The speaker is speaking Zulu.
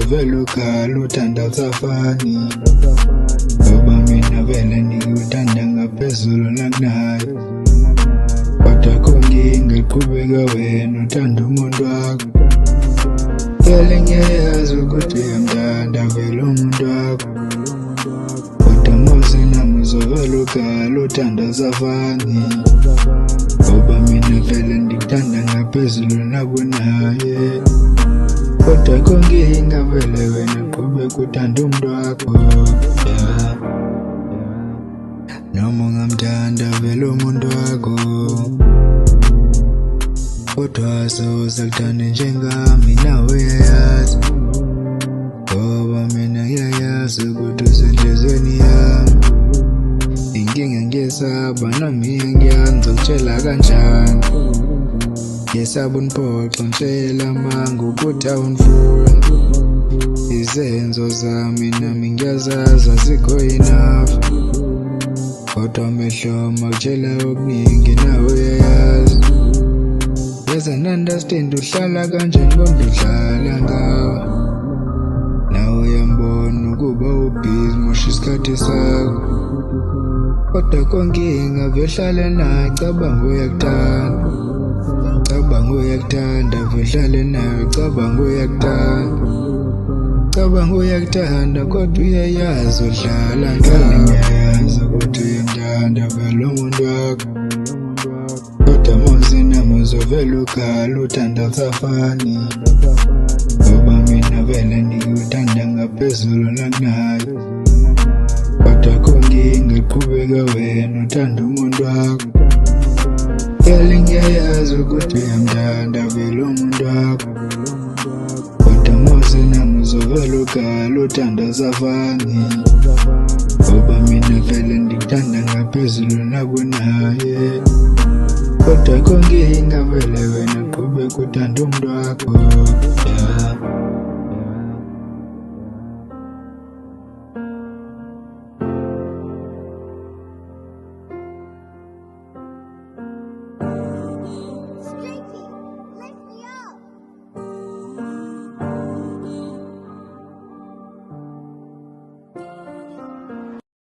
uzovela ukhala uthanda safani ngoba mina vele ngikuthanda ngaphezulu nakunayo kodwa konkinga qhubeka wena uthanda umuntu wakho vele ngiyayazi ukuthi uyamthanda vele umuntu wakho kodwa mose nami uzovela ukhala uthanda safani ngoba mina vele ngikuthanda ngaphezulu nakunaye kodwa konkinga vele wena qhubeka uthanda umuntu wakho noma ungamthanda vele umuntu wakho kodwa sozakuthanda njengami nawe uyayazi ngoba mina ngiyayazi ukuthi usenhlizweni yami inkinga ngiyesaba nami ngiyanza ukutshela kanjani ngiyesaba uniphoxe ngitshela amanga ukuthi awunifuni izenzo zami nami ngiyazazi azikho enough kodwa amehlo makutshela okuningi nawe uyayazi yes and understand uhlala kanjani kodwa udlala ngawo nawe uyambona ukuba ubhizi mosha isikhathi sakho kodwa konkinga vehlale naye cabanga uyakuthanda cabanga uyakuthanda vehlale naye cabanga uyakuthanda kodwa uyayazi udlala ngani ngiyayazi ukuthi uyamthanda vele umuntu wakho kodwa mose nami uzovela ukhala uthanda safani ngoba mina vele ngikuthanda ngaphezulu nakunayo kodwa konkinga qhubeka wena uthanda umuntu wakho vele ngiyayazi ukuthi uyamthanda vele umuntu wakho kodwa mose nami uzovela ukhala uthanda safani ngoba mina vele ngikuthanda ngaphezulu nakunaye kodwa konkinga vele wena qhubeka uthanda umuntu wakho